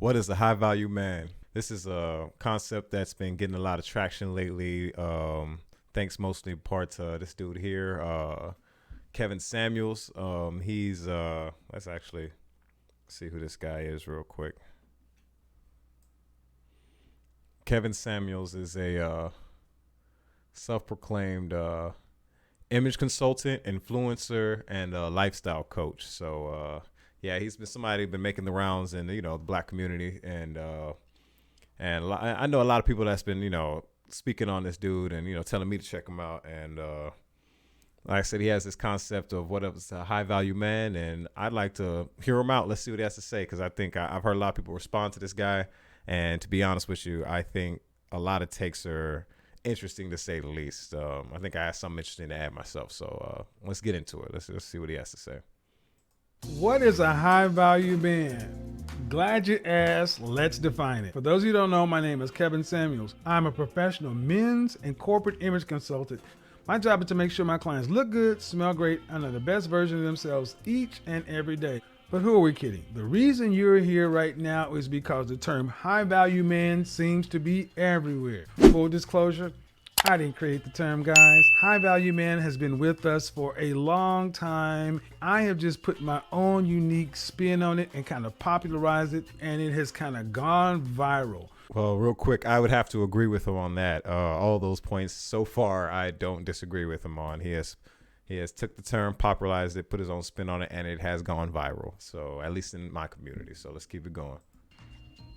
What is a high value man? This is a concept that's been getting a lot of traction lately. Thanks mostly in part to this dude here, Kevin Samuels. He's let's actually see who this guy is real quick. Kevin Samuels is a self-proclaimed image consultant, influencer, and lifestyle coach. So yeah, he's been somebody been making the rounds in the black community, and I know a lot of people that's been speaking on this dude and telling me to check him out. And like I said, he has this concept of what is a high value man, and I'd like to hear him out. Let's see what he has to say, because I think I've heard a lot of people respond to this guy, and to be honest with you, I think a lot of takes are interesting to say the least. I think I have something interesting to add myself. So let's get into it. Let's see what he has to say. What is a high value man? Glad you asked. Let's define it. For those of you who don't know, my name is Kevin Samuels. I'm a professional men's and corporate image consultant. My job is to make sure my clients look good, smell great, and are the best version of themselves each and every day. But who are we kidding? The reason you're here right now is because the term high value man seems to be everywhere. Full disclosure, I didn't create the term, guys. High value man has been with us for a long time. I have just put my own unique spin on it and kind of popularized it, and it has kind of gone viral. Well, real quick, I would have to agree with him on that. All those points so far, I don't disagree with him on. He has took the term, popularized it, put his own spin on it, and it has gone viral. So at least in my community. So let's keep it going.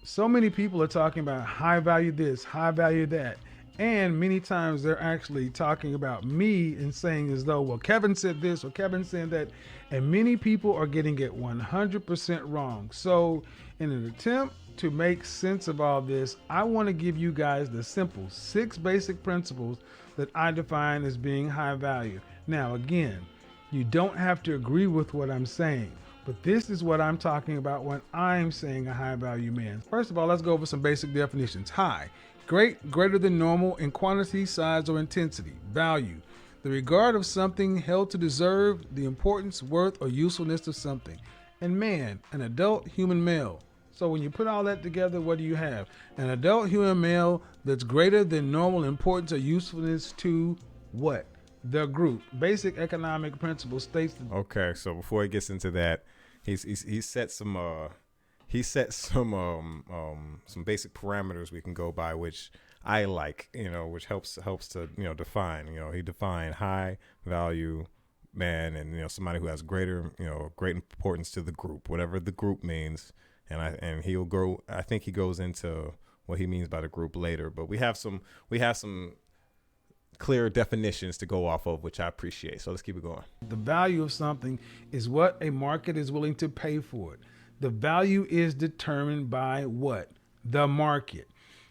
So many people are talking about high value this, high value that. And many times they're actually talking about me and saying as though, well, Kevin said this or Kevin said that. And many people are getting it 100% wrong. So in an attempt to make sense of all this, I want to give you guys the simple 6 basic principles that I define as being high value. Now, again, you don't have to agree with what I'm saying, but this is what I'm talking about when I'm saying a high value man. First of all, let's go over some basic definitions. High, great, greater than normal in quantity, size, or intensity. Value, the regard of something held to deserve, the importance, worth, or usefulness of something. And man, an adult human male. So when you put all that together, what do you have? An adult human male that's greater than normal importance or usefulness to what? The group. Basic economic principle states that. Okay, so before he gets into that, he set some some basic parameters we can go by, which I like, which helps to define. He defined high value man, and somebody who has great importance to the group, whatever the group means. And he'll go. I think he goes into what he means by the group later. But we have some clear definitions to go off of, which I appreciate. So let's keep it going. The value of something is what a market is willing to pay for it. The value is determined by what? The market.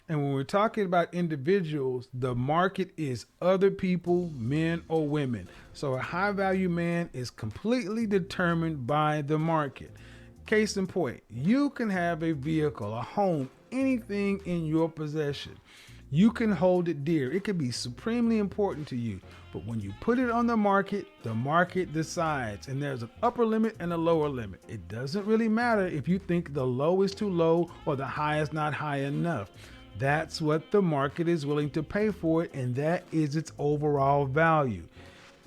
And when we're talking about individuals, the market is other people, men or women. So a high value man is completely determined by the market. Case in point, you can have a vehicle, a home, anything in your possession. You can hold it dear. It could be supremely important to you. But when you put it on the market decides. And there's an upper limit and a lower limit. It doesn't really matter if you think the low is too low or the high is not high enough. That's what the market is willing to pay for it, and that is its overall value.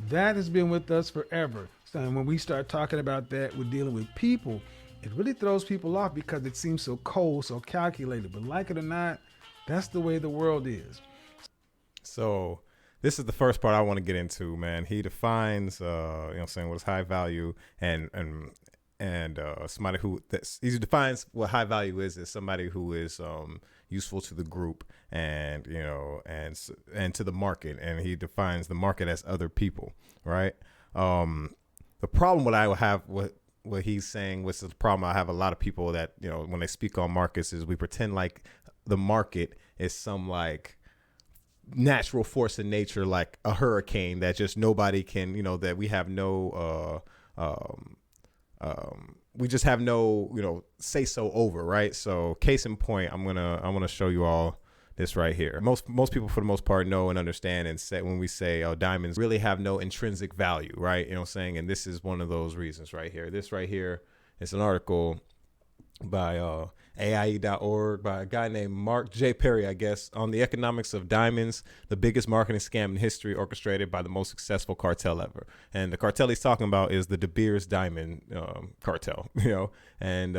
That has been with us forever. So when we start talking about that, we're dealing with people. It really throws people off because it seems so cold, so calculated. But like it or not, that's the way the world is. So this is the first part I want to get into, man. He defines, what is high value, and somebody who he defines what high value is somebody who is useful to the group and and to the market, and he defines the market as other people, right? The problem what I have what he's saying, which is the problem I have a lot of people that when they speak on markets, is we pretend like the market is some like natural force in nature, like a hurricane that just nobody can, that we have no we just have no say so over, right? So case in point, I want to show you all this right here. Most people for the most part know and understand and say when we say diamonds really have no intrinsic value, right? And this is one of those reasons right here. This right here is an article by AIE.org by a guy named Mark J. Perry, I guess, on the economics of diamonds, the biggest marketing scam in history, orchestrated by the most successful cartel ever. And the cartel he's talking about is the De Beers diamond cartel, and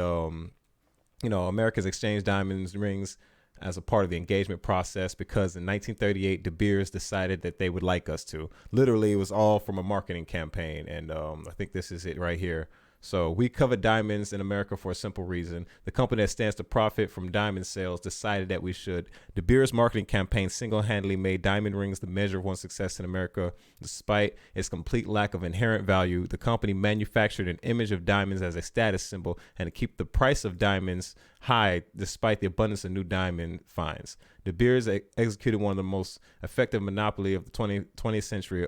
America's exchanged diamonds rings as a part of the engagement process because in 1938 De Beers decided that they would like us to. Literally, it was all from a marketing campaign, and I think this is it right here. So we cover diamonds in America for a simple reason. The company that stands to profit from diamond sales decided that we should. De Beers' marketing campaign single-handedly made diamond rings the measure of one's success in America. Despite its complete lack of inherent value, the company manufactured an image of diamonds as a status symbol and to keep the price of diamonds high despite the abundance of new diamond finds. De Beers executed one of the most effective monopoly of the 20th century.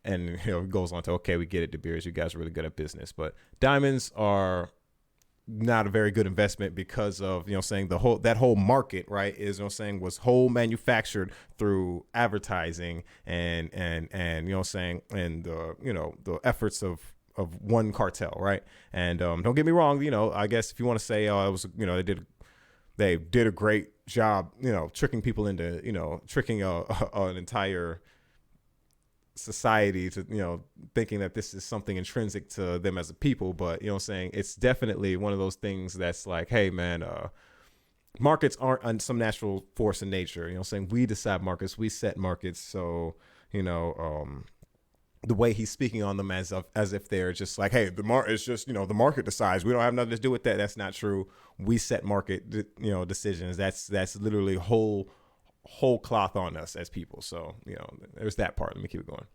And it goes on to, okay, we get it, De Beers, you guys are really good at business, but diamonds are not a very good investment because of that whole market, right, is was whole manufactured through advertising and the efforts of one cartel, right? And don't get me wrong, I guess if you want to say, oh, it was, they did a great job, tricking people into, tricking an entire society to thinking that this is something intrinsic to them as a people, but it's definitely one of those things that's like, hey man, markets aren't some natural force in nature. We decide markets, we set markets. So the way he's speaking on them as if they're just like, hey, it's just the market decides, we don't have nothing to do with that. That's not true. We set market decisions. That's literally whole cloth on us as people. So there's that part. Let me keep it going.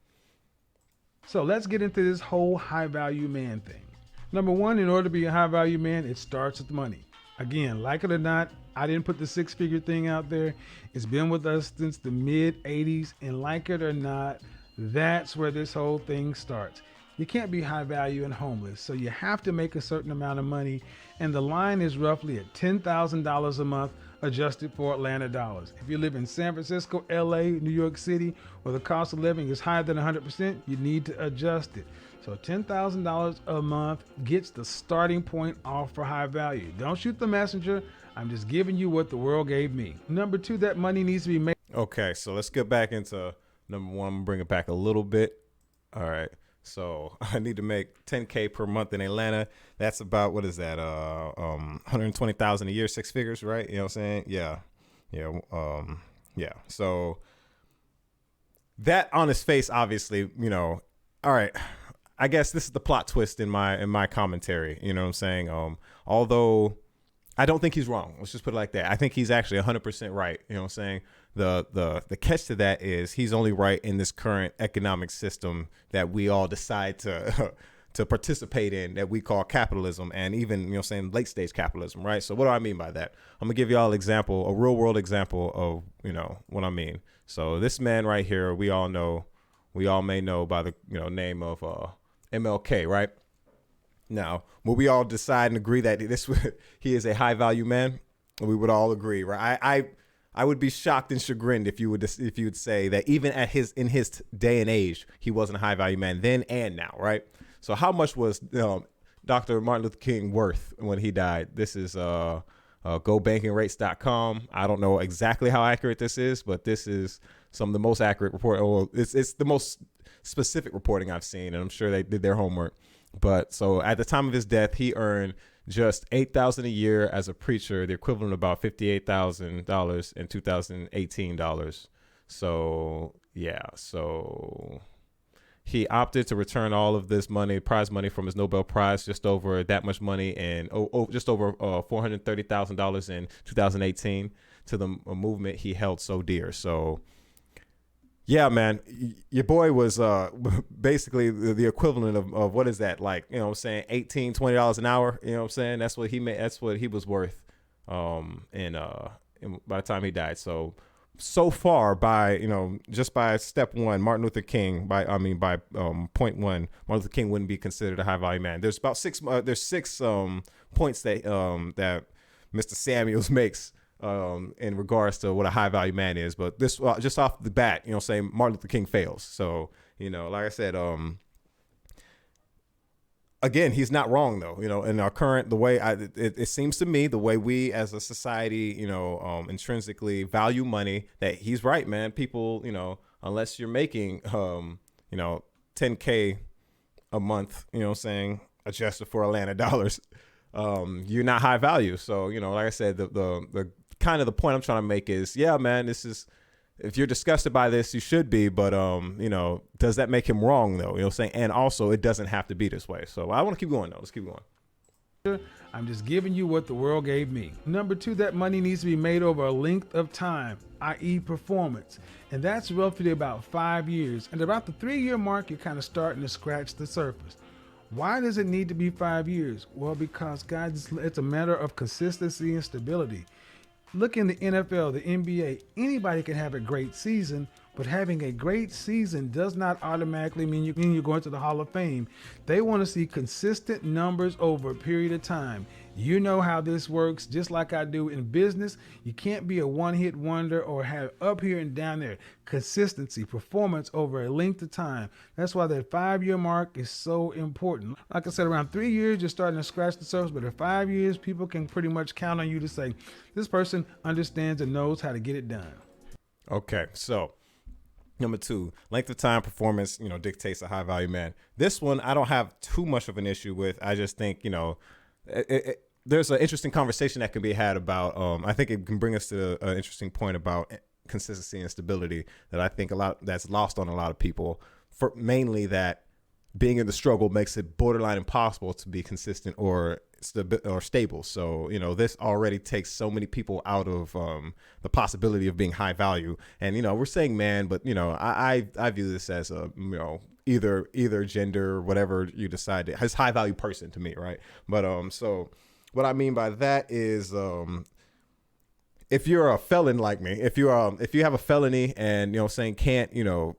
So let's get into this whole high value man thing. Number one, in order to be a high value man, it starts with money. Again, like it or not, I didn't put the 6-figure thing out there. It's been with us since the mid 80s, and like it or not, that's where this whole thing starts. You can't be high value and homeless, so you have to make a certain amount of money, and the line is roughly at $10,000 a month adjusted for Atlanta dollars. If you live in San Francisco, LA, New York City, where the cost of living is higher than 100%, you need to adjust it. So $10,000 a month gets the starting point off for high value. Don't shoot the messenger. I'm just giving you what the world gave me. Number two, that money needs to be made. Okay, so let's get back into number one. I'm gonna bring it back a little bit. All right. So I need to make $10K per month in Atlanta. That's about, what is that? 120,000 a year, 6 figures, right? You know what I'm saying? Yeah. Yeah. So that on its face, obviously, all right. I guess this is the plot twist in my commentary. You know what I'm saying? Although I don't think he's wrong. Let's just put it like that. I think he's actually 100% right. You know what I'm saying? The catch to that is he's only right in this current economic system that we all decide to to participate in, that we call capitalism, and even late stage capitalism, right? So what do I mean by that? I'm gonna give y'all a real world example of what I mean. So this man right here, we all may know by the name of MLK, right? Now, will we all decide and agree that he is a high value man? We would all agree, right? I would be shocked and chagrined if you would say that even in his day and age, he wasn't a high value man then and now, right? So how much was Dr. Martin Luther King worth when he died? This is GoBankingRates.com. I don't know exactly how accurate this is, but this is some of the most accurate report. Well, it's the most specific reporting I've seen, and I'm sure they did their homework. But so at the time of his death, he earned just $8,000 a year as a preacher, the equivalent of about $58,000 in 2018 dollars. So yeah, so he opted to return all of this money, prize money from his Nobel Prize, just over that much money, and just over $430,000 in 2018 to the movement he held so dear. So yeah, man, your boy was basically the equivalent of what is that, like, $18, $20 an hour, that's what he made, that's what he was worth by the time he died. So far, by just by step one, Martin Luther King, by point one, Martin Luther King wouldn't be considered a high value man. There's about six points that Mr. Samuels makes in regards to what a high value man is, but this just off the bat, saying Martin Luther King fails. So like I said, again, he's not wrong though. In our current, the way it seems to me, the way we as a society, intrinsically value money, that he's right, man. People, unless you're making, 10K a month, adjusted for Atlanta dollars, you're not high value. So, like I said, the kind of the point I'm trying to make is, yeah, man, this is, if you're disgusted by this, you should be, but does that make him wrong though? And also it doesn't have to be this way. So I want to keep going though. Let's keep going. I'm just giving you what the world gave me. Number 2, that money needs to be made over a length of time, i.e. performance. And that's roughly about 5 years. And about the 3-year mark, you're kind of starting to scratch the surface. Why does it need to be 5 years? Well, because guys, it's a matter of consistency and stability. Look in the NFL, the NBA, anybody can have a great season, but having a great season does not automatically mean you're going to the Hall of Fame. They want to see consistent numbers over a period of time. You know how this works, just like I do in business. You can't be a one-hit wonder or have up here and down there. Consistency, performance over a length of time. That's why that 5-year mark is so important. Like I said, around 3 years, you're starting to scratch the surface, but at 5 years, people can pretty much count on you to say, this person understands and knows how to get it done. Okay, so number 2, length of time, performance, dictates a high value man. This one, I don't have too much of an issue with. I just think, there's an interesting conversation that can be had about, I think it can bring us to an interesting point about consistency and stability that I think that's lost on a lot of people, for mainly that being in the struggle makes it borderline impossible to be consistent or stable. So, this already takes so many people out of the possibility of being high value. And, we're saying man, but, I view this as a, either gender, whatever you decide, as high value person to me. Right. But so what I mean by that is if you're a felon like me, if you have a felony and, can't,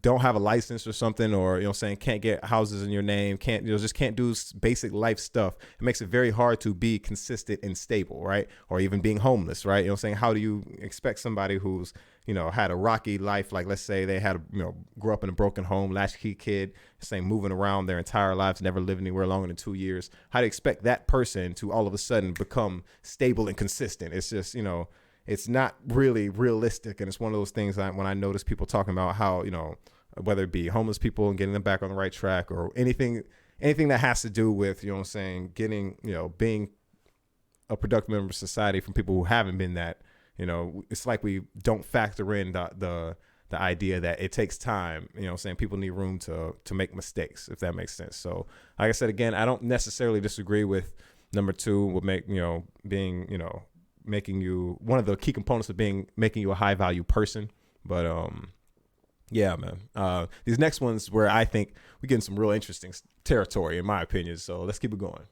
don't have a license or something, or can't get houses in your name, can't just can't do basic life stuff, it makes it very hard to be consistent and stable, right? Or even being homeless, right? How do you expect somebody who's had a rocky life, like let's say they had grew up in a broken home, latchkey kid, moving around their entire lives, never lived anywhere longer than 2 years, how do you expect that person to all of a sudden become stable and consistent? It's just it's not really realistic. And it's one of those things when I notice people talking about how, whether it be homeless people and getting them back on the right track, or anything that has to do with, getting, being a productive member of society from people who haven't been that, it's like we don't factor in the idea that it takes time, people need room to make mistakes, if that makes sense. So like I said, again, I don't necessarily disagree with number 2 would make, being, making you one of the key components of making you a high value person. But yeah, man, these next ones where I think we get in some real interesting territory, in my opinion. So let's keep it going.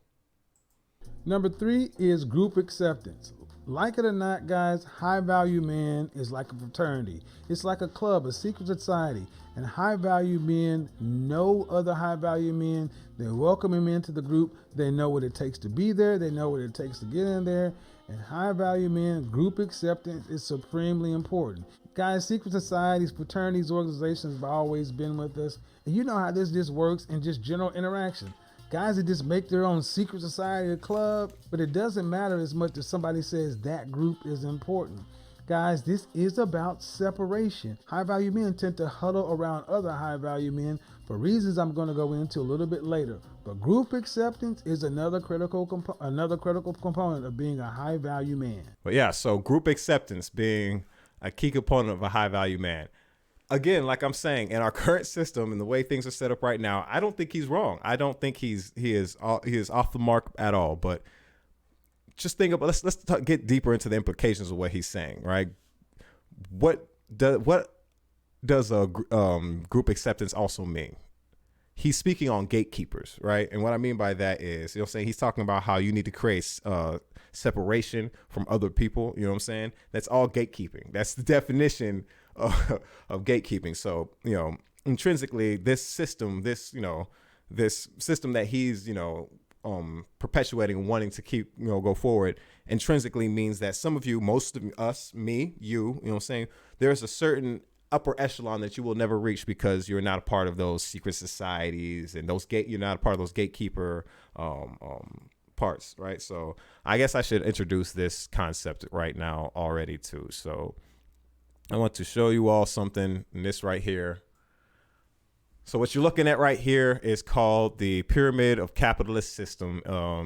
Number 3 is group acceptance. Like it or not, guys, high value man is like a fraternity. It's like a club, a secret society. And high value men know other high value men. They welcome him into the group. They know what it takes to be there. They know what it takes to get in there. And high value men, group acceptance is supremely important. Guys, secret societies, fraternities, organizations have always been with us. And you know how this just works in just general interaction. Guys that just make their own secret society or club, but it doesn't matter as much as somebody says that group is important. Guys, this is about separation. High value men tend to huddle around other high value men for reasons I'm going to go into a little bit later. But group acceptance is another critical component of being a high value man. But yeah, so group acceptance being a key component of a high value man. Again, like I'm saying, in our current system and the way things are set up right now, I don't think he's wrong. I don't think he is off the mark at all. But just think about, let's get deeper into the implications of what he's saying, right? What does a group acceptance also mean? He's speaking on gatekeepers, right? And what I mean by that is, he's talking about how you need to create separation from other people. You know what I'm saying? That's all gatekeeping. That's the definition of gatekeeping. So, intrinsically, this system that he's, perpetuating and wanting to keep, go forward, intrinsically means that some of you, most of us, me, you know what I'm saying, there's a certain upper echelon that you will never reach because you're not a part of those secret societies and you're not a part of those gatekeeper parts, right? So I guess I should introduce this concept right now already too. So I want to show you all something in this right here. So what you're looking at right here is called the Pyramid of Capitalist System.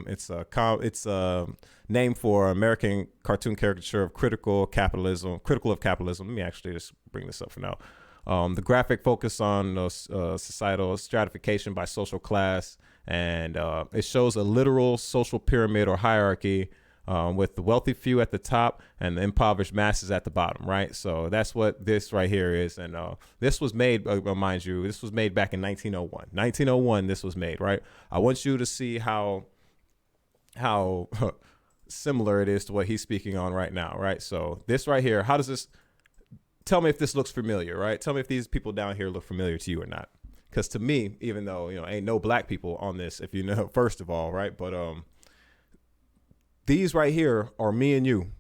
It's a name for American cartoon caricature of critical of capitalism. Let me actually just bring this up for now. The graphic focus on societal stratification by social class, and it shows a literal social pyramid or hierarchy with the wealthy few at the top and the impoverished masses at the bottom, right? So that's what this right here is. And this was made, mind you, this was made back in 1901. 1901, this was made, right? I want you to see how similar it is to what he's speaking on right now, right? So this right here, how does this, tell me if this looks familiar, right? Tell me if these people down here look familiar to you or not. Because to me, even though, ain't no black people on this, if you know, first of all, right? But these right here are me and you.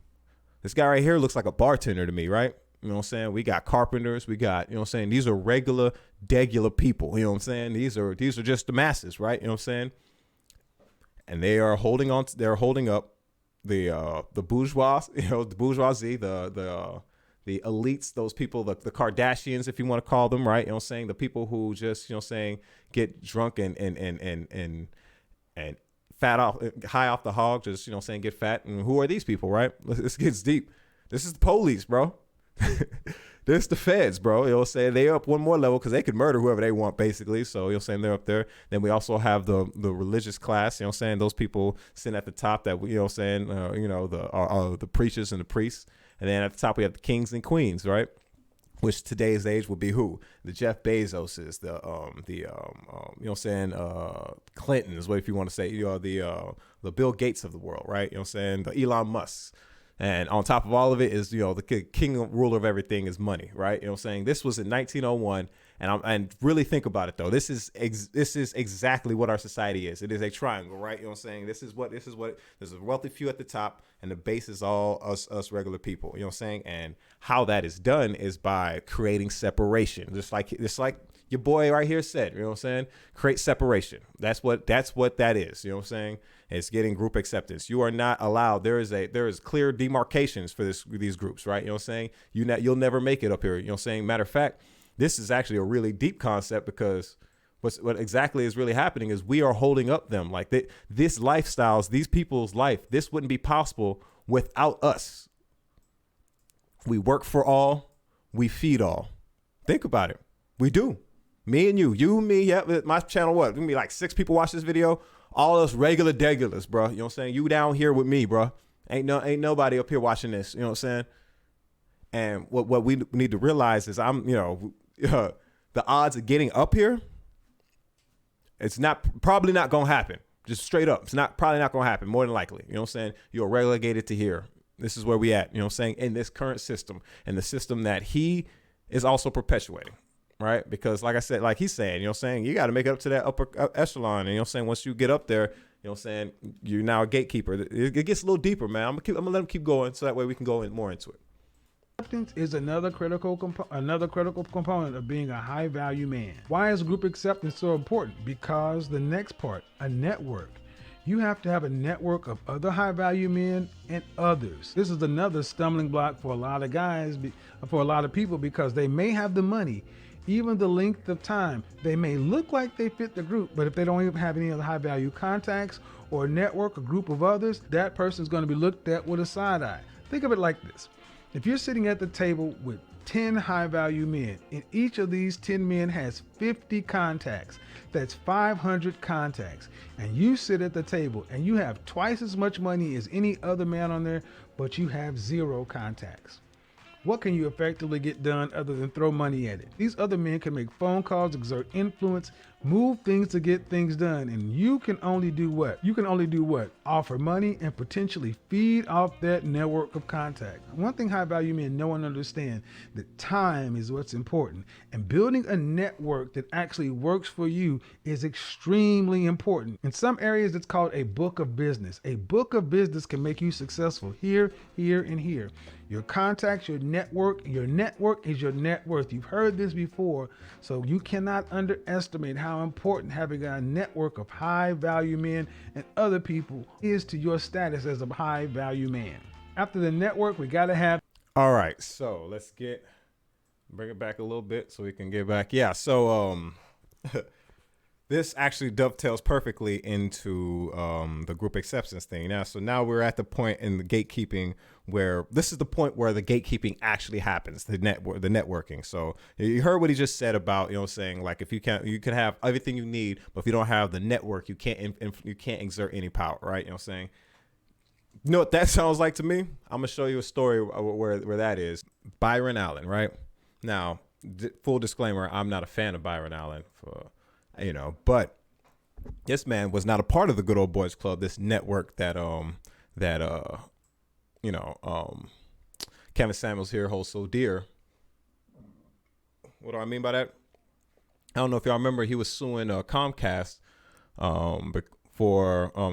This guy right here looks like a bartender to me, right? You know what I'm saying? We got carpenters. We got, you know what I'm saying? These are degular people. You know what I'm saying? These are just the masses, right? You know what I'm saying? And they are holding up the bourgeois, the bourgeoisie, the elites, those people, the Kardashians, if you want to call them, right? You know what I'm saying? The people who just, get drunk and high off the hog, just, get fat. And who are these people, right? This gets deep. This is the police, bro. This the feds, bro. You know what I'm saying? They up one more level because they could murder whoever they want, basically. So, they're up there. Then we also have the religious class, those people sitting at the top that, the preachers and the priests. And then at the top, we have the kings and queens, right? Which today's age would be who? The Jeff Bezoses, the Clintons, what if you want to say, the Bill Gates of the world, right? The Elon Musks. And on top of all of it is, the king ruler of everything is money, right? This was in 1901. And really think about it, though. This is exactly what our society is. It is a triangle, right? This is there's a wealthy few at the top, and the base is all us regular people. And how that is done is by creating separation, just like your boy right here said. Create separation. That's what that is. It's getting group acceptance. You are not allowed. There is clear demarcations for these groups, right? You'll never make it up here. Matter of fact, this is actually a really deep concept, because what exactly is really happening is we are holding up them. Like this lifestyles, these people's life, this wouldn't be possible without us. We work for all, we feed all. Think about it. We do. Me and you, me, yeah. My channel, what? Gonna be like 6 people watch this video. All us regular degulars, bro. You know what I'm saying? You down here with me, bro. Ain't nobody up here watching this. You know what I'm saying? And what we need to realize is the odds of getting up here, it's probably not going to happen. Just straight up. It's probably not going to happen, more than likely. You know what I'm saying? You're relegated to here. This is where we at, you know what I'm saying, in this current system, and the system that he is also perpetuating, right? Because like I said, like he's saying, you know what I'm saying, you got to make it up to that upper echelon. And you know what I'm saying, once you get up there, you know what I'm saying, you're now a gatekeeper. It gets a little deeper, man. I'm gonna let him keep going, so that way we can go more into it. Acceptance is another critical component of being a high value man. Why is group acceptance so important? Because the next part, a network. You have to have a network of other high value men and others. This is another stumbling block for a lot of guys, for a lot of people, because they may have the money, even the length of time. They may look like they fit the group, but if they don't even have any other high value contacts or network, a group of others, that person is going to be looked at with a side eye. Think of it like this. If you're sitting at the table with 10 high value men, and each of these 10 men has 50 contacts, that's 500 contacts, and you sit at the table and you have twice as much money as any other man on there, but you have 0 contacts. What can you effectively get done other than throw money at it? These other men can make phone calls, exert influence Move things to get things done. And you can only do what? You can only do what? Offer money and potentially feed off that network of contact. One thing high value men know and understand, that time is what's important. And building a network that actually works for you is extremely important. In some areas, it's called a book of business. A book of business can make you successful here, here, and here. Your contacts, your network is your net worth. You've heard this before, so you cannot underestimate how important having a network of high value men and other people is to your status as a high value man. After the network, we got to have. All right, so let's bring it back a little bit so we can get back. Yeah, so this actually dovetails perfectly into the group acceptance thing. Now we're at the point in the gatekeeping where this is the point where the gatekeeping actually happens, the networking. So you heard what he just said about, saying like, if you can have everything you need, but if you don't have the network, you can't exert any power, right? You know what I'm saying? You know what that sounds like to me? I'm gonna show you a story where that is. Byron Allen, right? Now, full disclaimer, I'm not a fan of Byron Allen but this man was not a part of the Good Old Boys Club, this network that Kevin Samuels here holds so dear. What do I mean by that? I don't know if y'all remember, he was suing Comcast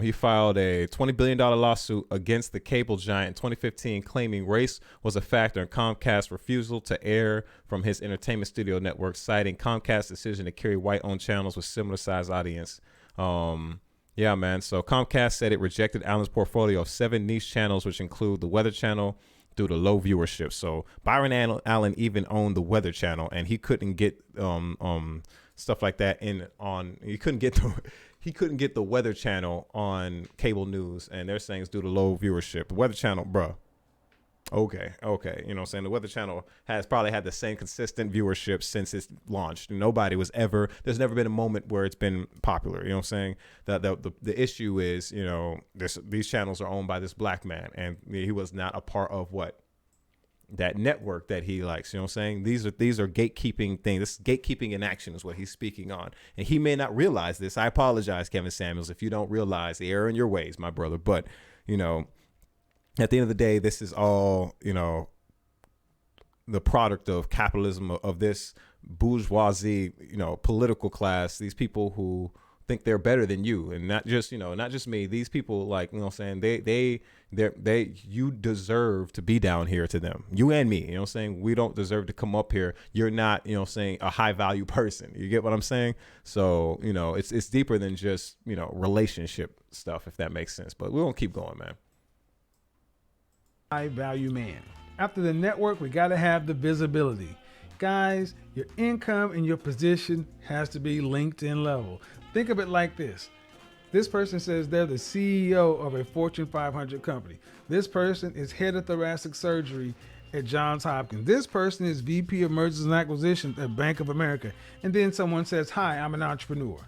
he filed a $20 billion lawsuit against the cable giant in 2015, claiming race was a factor in Comcast's refusal to air from his entertainment studio network, citing Comcast's decision to carry white-owned channels with similar size audience. Yeah, man. So Comcast said it rejected Allen's portfolio of 7 niche channels, which include the Weather Channel, due to low viewership. So Byron Allen even owned the Weather Channel, and he couldn't get stuff like that he couldn't get the Weather Channel on cable news, and they're saying it's due to low viewership. The Weather Channel, bruh. Okay. You know what I'm saying? The Weather Channel has probably had the same consistent viewership since it's launched. There's never been a moment where it's been popular. You know what I'm saying? The issue is, these channels are owned by this black man, and he was not a part of that network that he likes. You know what I'm saying? These are gatekeeping things. This gatekeeping in action is what he's speaking on. And he may not realize this. I apologize, Kevin Samuels, if you don't realize the error in your ways, my brother. But, at the end of the day, this is all, the product of capitalism, of this bourgeoisie, political class, these people who think they're better than you, and not just me. These people, like, you know what I'm saying, you deserve to be down here to them, you and me. You know what I'm saying? We don't deserve to come up here. You're not, a high value person. You get what I'm saying? So, it's deeper than just, relationship stuff, if that makes sense. But we won't keep going, man. High value man. After the network, we got to have the visibility. Guys, your income and your position has to be LinkedIn level. Think of it like this. This person says they're the CEO of a Fortune 500 company. This person is head of thoracic surgery at Johns Hopkins. This person is VP of Mergers and Acquisitions at Bank of America. And then someone says, hi, I'm an entrepreneur.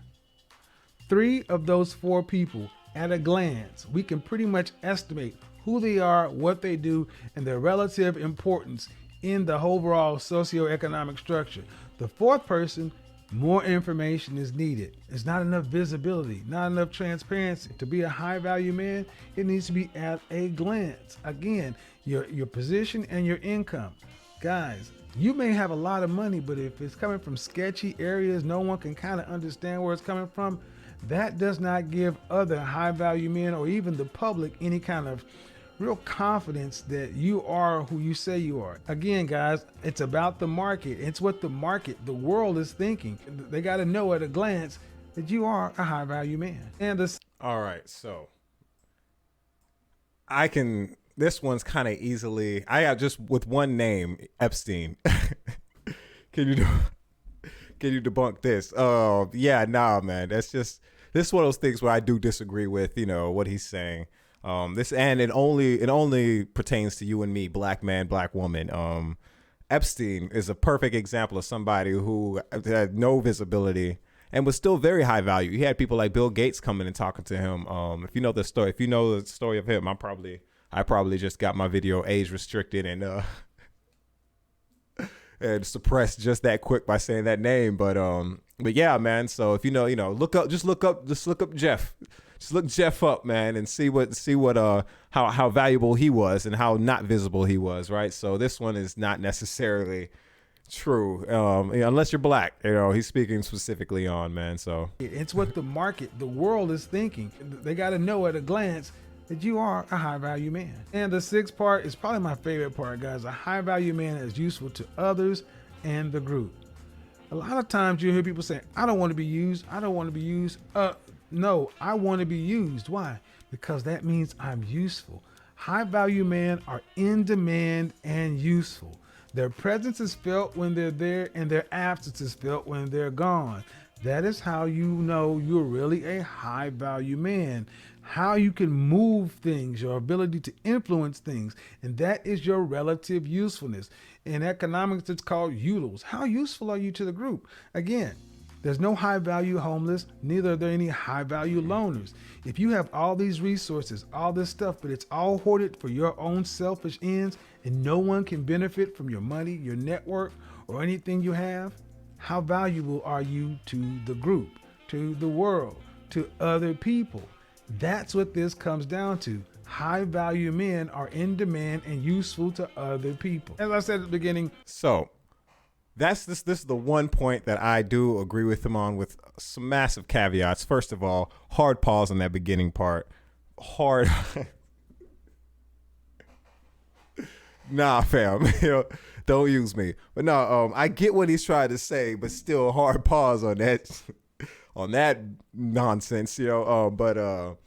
3 of those 4 people, at a glance, we can pretty much estimate who they are, what they do, and their relative importance in the overall socioeconomic structure. The 4th person, more information is needed. There's not enough visibility, not enough transparency. To be a high value man, it needs to be at a glance. Again, your position and your income. Guys, you may have a lot of money, but if it's coming from sketchy areas, no one can kind of understand where it's coming from, that does not give other high value men or even the public any kind of real confidence that you are who you say you are. Again, guys, it's about the market. It's what the world is thinking. They got to know at a glance that you are a high value man. All right, so this one's kind of easily, I have just with one name, Epstein. Can you debunk this? Oh, yeah, nah, man. This is one of those things where I do disagree with, what he's saying. It only pertains to you and me, black man, black woman. Epstein is a perfect example of somebody who had no visibility and was still very high value. He had people like Bill Gates coming and talking to him. If you know the story of him, I probably just got my video age restricted and suppressed just that quick by saying that name. But But yeah, man. So if just look up Jeff. Just look Jeff up, man, and see what how valuable he was and how not visible he was, right? So this one is not necessarily true, unless you're black. He's speaking specifically on, man. So it's what the world is thinking. They got to know at a glance that you are a high value man. And the sixth part is probably my favorite part, guys. A high value man is useful to others and the group. A lot of times you hear people say, I don't want to be used. I don't want to be used. No, I want to be used. Why? Because that means I'm useful. High value men are in demand and useful. Their presence is felt when they're there, and their absence is felt when they're gone. That is how you know you're really a high value man. How you can move things, your ability to influence things, and that is your relative usefulness. In economics, it's called utils. How useful are you to the group? Again, there's no high value homeless, neither are there any high value loners. If you have all these resources, all this stuff, but it's all hoarded for your own selfish ends and no one can benefit from your money, your network, or anything you have, how valuable are you to the group, to the world, to other people? That's what this comes down to. High value men are in demand and useful to other people. As I said at the beginning. So this is the one point that I do agree with him on, with some massive caveats. First of all, hard pause on that beginning part. Hard. Nah, fam. Don't use me. But no, I get what he's trying to say, but still hard pause on that nonsense, but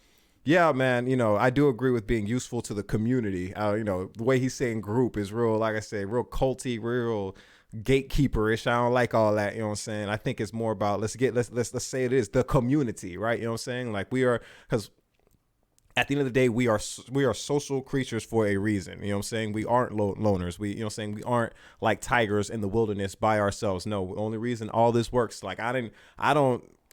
yeah, man, I do agree with being useful to the community. The way he's saying group is real, like I said, real culty, real gatekeeperish. I don't like all that, you know what I'm saying? I think it's more about let's say it is the community, right? You know what I'm saying? Like because at the end of the day, we are social creatures for a reason. You know what I'm saying? We aren't loners. We aren't like tigers in the wilderness by ourselves. No, the only reason all this works, like I don't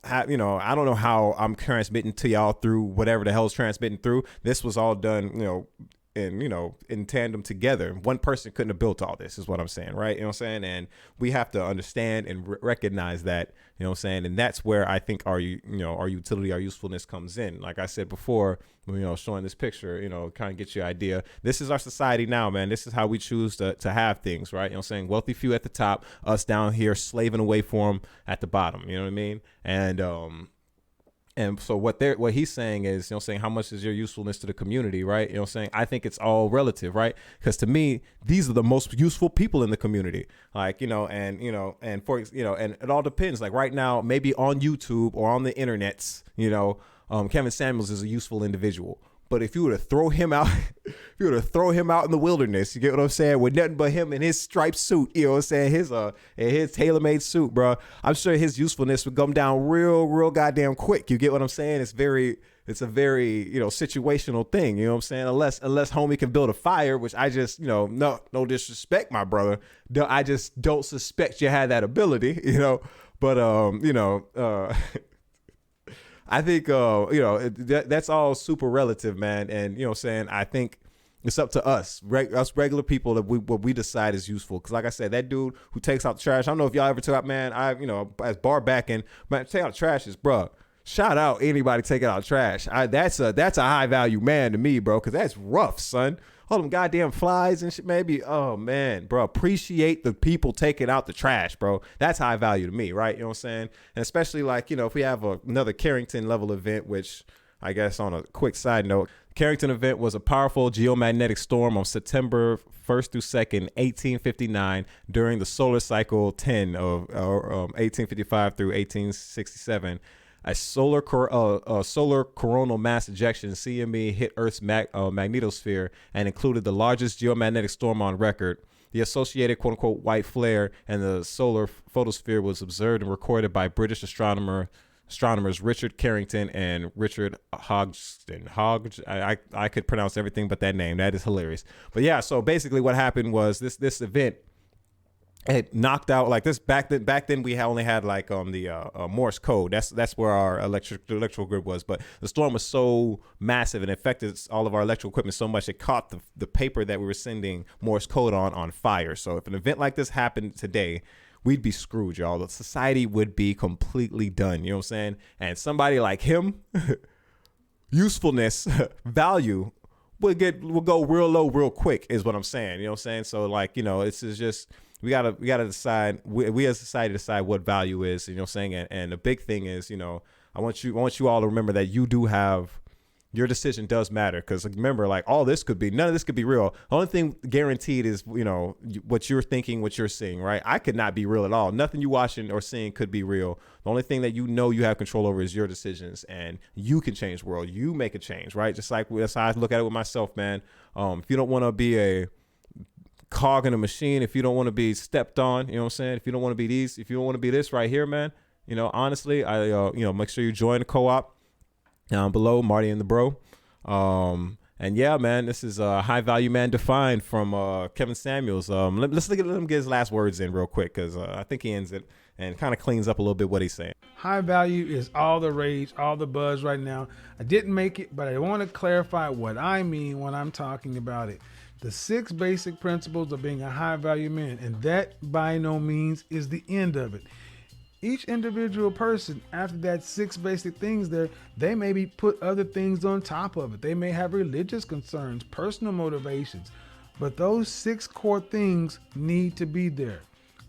know how I'm transmitting to y'all through whatever the hell's transmitting through. This was all done, in tandem together. One person couldn't have built all this, is what I'm saying, right? You know what I'm saying? And we have to understand and recognize that, you know what I'm saying? And that's where I think our utility, our usefulness comes in. Like I said before, showing this picture, kind of get you an idea. This is our society now, man. This is how we choose to have things, right? You know what I'm saying? Wealthy few at the top, us down here slaving away for them at the bottom. You know what I mean? And so what he's saying is, how much is your usefulness to the community, right? You know what I'm saying? I think it's all relative, right? Because to me, these are the most useful people in the community. Like, and it all depends. Like right now, maybe on YouTube or on the internets, Kevin Samuels is a useful individual. But if you were to throw him out, in the wilderness, you get what I'm saying, with nothing but him in his striped suit, you know what I'm saying, his tailor-made suit, bro, I'm sure his usefulness would come down real goddamn quick. You get what I'm saying? It's a very situational thing, you know what I'm saying? Unless homie can build a fire, which I just, no disrespect, my brother, I just don't suspect you had that ability, but I think, that's all super relative, man. And, you know what I'm saying, I think it's up to us regular people, that what we decide is useful. Because like I said, that dude who takes out the trash, I don't know if y'all ever took out, man, as bar backing, man, take out the trash is, bro, shout out anybody taking out trash. That's a high value man to me, bro, because that's rough, son. All them goddamn flies and shit, maybe. Oh, man, bro, appreciate the people taking out the trash, bro. That's high value to me, right? You know what I'm saying? And especially like, if we have another Carrington level event, which I guess on a quick side note, Carrington event was a powerful geomagnetic storm on September 1st through 2nd, 1859, during the solar cycle 10 of 1855 through 1867. A solar coronal mass ejection, CME, hit Earth's magnetosphere and included the largest geomagnetic storm on record. The associated quote-unquote white flare and the solar photosphere was observed and recorded by British astronomers Richard Carrington and Richard Hodgson. I could pronounce everything but that name. That is hilarious. But yeah, so basically what happened was this event, it knocked out like this back then we only had like the Morse code. That's where our electrical grid was. But the storm was so massive and affected all of our electrical equipment so much it caught the paper that we were sending Morse code on fire. So if an event like this happened today, we'd be screwed, y'all. The society would be completely done. You know what I'm saying? And somebody like him, usefulness, value will go real low real quick is what I'm saying. You know what I'm saying? So like, this is just, we gotta decide, we as a society decide what value is, you know what I'm saying? And the big thing is, I want you all to remember that you do have, your decision does matter. Because remember, like, none of this could be real. The only thing guaranteed is, what you're thinking, what you're seeing, right? I could not be real at all. Nothing you watching or seeing could be real. The only thing that you have control over is your decisions, and you can change the world. You make a change, right? Just like that's how I look at it with myself, man. If you don't want to be a cog in a machine, if you don't want to be stepped on, you know what I'm saying? If you don't want to be if you don't want to be this right here, man, honestly, I make sure you join the co-op down below, Marty and the Breaux. And yeah, man, this is High Value Man Defined from Kevin Samuels. Let him get his last words in real quick, because I think he ends it and kind of cleans up a little bit what he's saying. High value is all the rage, all the buzz right now. I didn't make it, but I want to clarify what I mean when I'm talking about it. The 6 basic principles of being a high value man, and that by no means is the end of it. Each individual person, after that 6 basic things there, they maybe put other things on top of it. They may have religious concerns, personal motivations, but those 6 core things need to be there.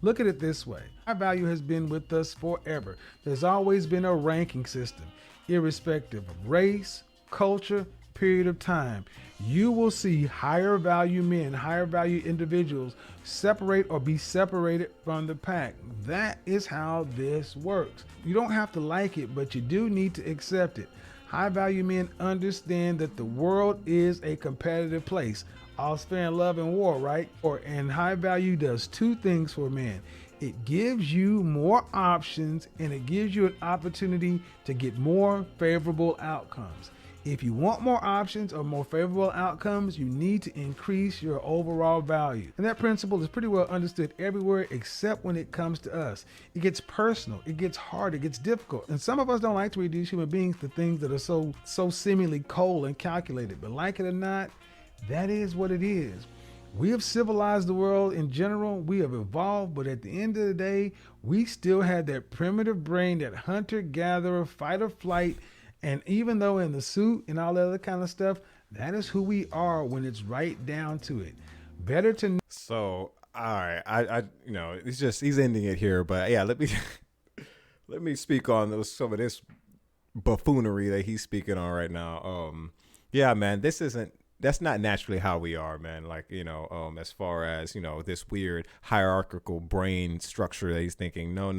Look at it this way. High value has been with us forever. There's always been a ranking system, irrespective of race, culture, period of time. You will see higher value men, higher value individuals separate or be separated from the pack. That is how this works. You don't have to like it, but you do need to accept it. High value men understand that the world is a competitive place. All's fair in love and war, right? And high value does 2 things for men. It gives you more options, and it gives you an opportunity to get more favorable outcomes. If you want more options or more favorable outcomes, you need to increase your overall value. And that principle is pretty well understood everywhere except when it comes to us. It gets personal, it gets hard, it gets difficult. And some of us don't like to reduce human beings to things that are so seemingly cold and calculated. But like it or not, that is what it is. We have civilized the world in general. We have evolved, but at the end of the day, we still had that primitive brain, that hunter-gatherer, fight or flight. And even though in the suit and all that other kind of stuff, that is who we are when it's right down to it. Better to. So, all right, I he's ending it here, but yeah, let me speak on some of this buffoonery that he's speaking on right now. Yeah, man, that's not naturally how we are, man. Like, as far as, this weird hierarchical brain structure that he's thinking, no.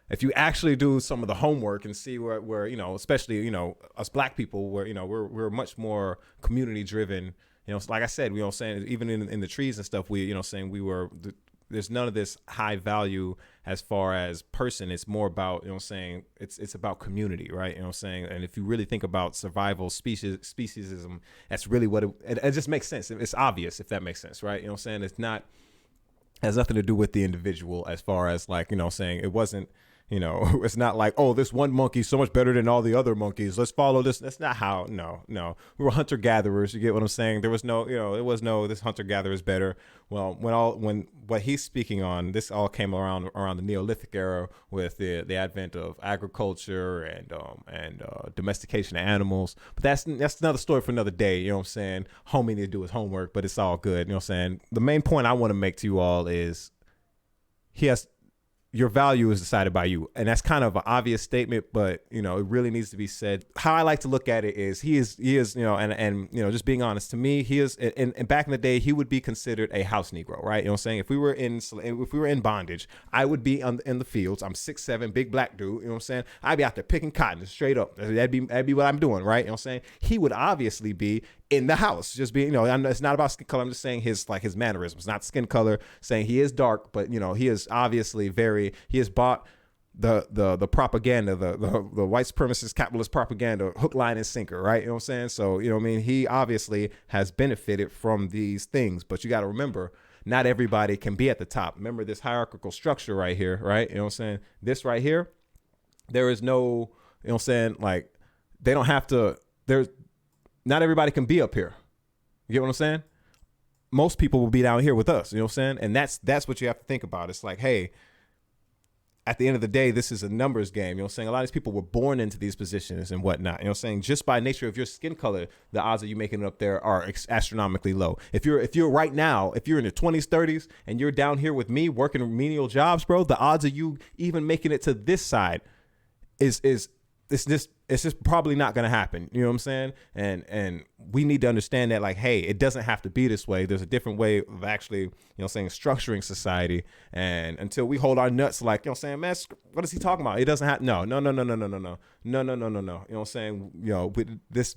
If you actually do some of the homework and see where especially, us black people, where, we're much more community driven, like I said, saying even in the trees and stuff, there's none of this high value as far as person. It's more about, it's about community, right? And if you really think about survival, speciesism, that's really what it just makes sense. It's obvious, if that makes sense, right? It's not, has nothing to do with the individual as far as like, it wasn't, it's not like, oh, this one monkey's so much better than all the other monkeys, let's follow this. That's not how. No. We were hunter gatherers. You get what I'm saying? There was no, this hunter gatherer is better. Well, when what he's speaking on, this all came around the Neolithic era with the advent of agriculture and domestication of animals. But that's another story for another day. You know what I'm saying? Homie need to do his homework, but it's all good. You know what I'm saying? The main point I want to make to you all is your value is decided by you. And that's kind of an obvious statement, but, it really needs to be said. How I like to look at it is he is, just being honest, to me, he is, and back in the day, he would be considered a house Negro, right? You know what I'm saying? If we were in bondage, I would be in the fields. I'm 6'7", big black dude, you know what I'm saying? I'd be out there picking cotton straight up. That'd be what I'm doing, right? You know what I'm saying? He would obviously be in the house, just being, it's not about skin color. I'm just saying his mannerisms, not skin color, saying he is dark, but, he is obviously he has bought the propaganda, the white supremacist capitalist propaganda, hook, line, and sinker, right? You know what I'm saying? So, he obviously has benefited from these things, but you got to remember, not everybody can be at the top. Remember this hierarchical structure right here, right? You know what I'm saying? This right here, there is no, like, they don't have to, not everybody can be up here. You get what I'm saying? most people will be down here with us. You know what I'm saying? And that's what you have to think about. It's like, hey, at the end of the day, this is a numbers game. You know what I'm saying? A lot of these people were born into these positions and whatnot. You know what I'm saying? Just by nature of your skin color, the odds of you making it up there are astronomically low. If you're right now, if you're in your 20s, 30s, and you're down here with me working menial jobs, bro, the odds of you even making it to this side is it's just probably not going to happen. You know what I'm saying? And we need to understand that, like, hey, it doesn't have to be this way. There's a different way of actually, you know what I'm saying, structuring society. And until we hold our nuts, like, you know what I'm saying, man, what is he talking about? It doesn't have, no. You know what I'm saying? You know, with this,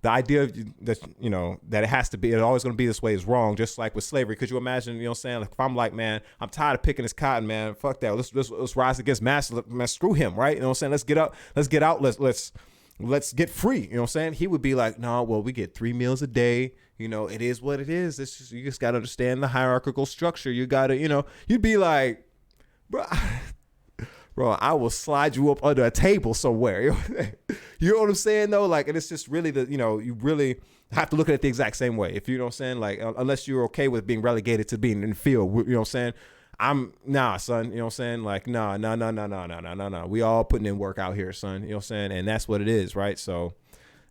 the idea that, you know, that it has to be, it's always going to be this way is wrong. Just like with slavery. Could you imagine, you know what I'm saying? Like, if I'm like, man, I'm tired of picking this cotton, man. Fuck that. Let's rise against master. Man, screw him, right? You know what I'm saying? Let's get out. Let's get free. You know what I'm saying? He would be like, no, well, we get 3 meals a day. You know, it is what it is. You just got to understand the hierarchical structure. You got to, you know, you'd be like, bro, I will slide you up under a table somewhere. You know what I'm saying, though? Like, and it's just really you really have to look at it the exact same way. If you know what I'm saying, like, unless you're okay with being relegated to being in the field, you know what I'm saying? Nah, son, you know what I'm saying? Like, no. We all putting in work out here, son. You know what I'm saying? And that's what it is, right? So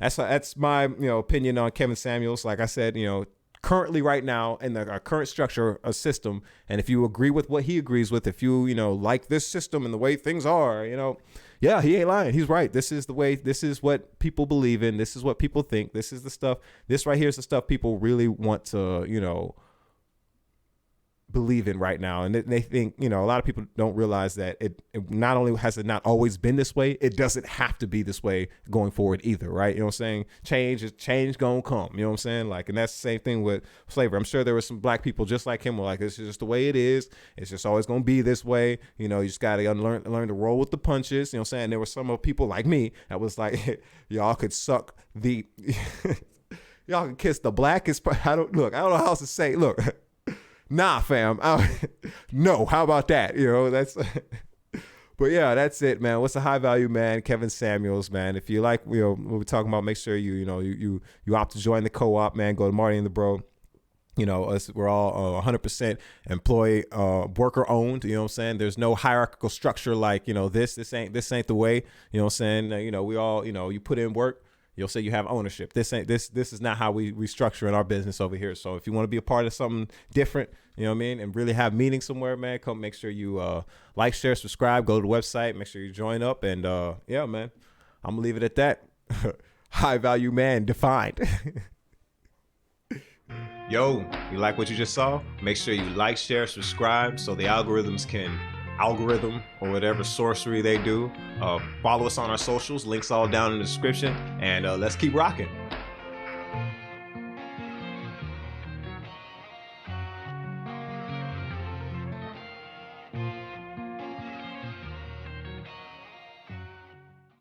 that's my, you know, opinion on Kevin Samuels. Like I said, you know, currently right now in our current structure of system, and if you agree with what he agrees with, if you know, like this system and the way things are, you know, yeah, he ain't lying. He's right. This is the way, this is what people believe in. This is what people think. This is the stuff, this right here is the stuff people really want to, you know, believe in right now. And they think, you know, a lot of people don't realize that it not only has it not always been this way, it doesn't have to be this way going forward either, right? You know what I'm saying? Change gonna come, you know what I'm saying? Like, and that's the same thing with slavery. I'm sure there were some black people just like him were like, this is just the way it is. It's just always gonna be this way. You know, you just gotta learn to roll with the punches, you know what I'm saying? There were some people like me that was like, y'all could suck the y'all can kiss the blackest I don't know how else to say. Look, nah, fam. No, how about that? You know, that's. But yeah, that's it, man. What's a high value man? Kevin Samuels, man. If you like, you know, what we're talking about, make sure you opt to join the co-op, man. Go to Marty and the Breaux. You know, we're all 100% employee, worker owned. You know what I'm saying? There's no hierarchical structure like, you know, this ain't the way. You know what I'm saying? You know, we all, you know, you put in work. You'll say you have ownership. This is not how we structure in our business over here. So if you want to be a part of something different, you know what I mean, and really have meaning somewhere, man, come make sure you like, share, subscribe, go to the website, make sure you join up, and yeah, man, I'm gonna leave it at that. High value man defined. Yo, you like what you just saw? Make sure you like, share, subscribe so the algorithms can algorithm or whatever sorcery they do. Follow us on our socials, links all down in the description, and let's keep rocking.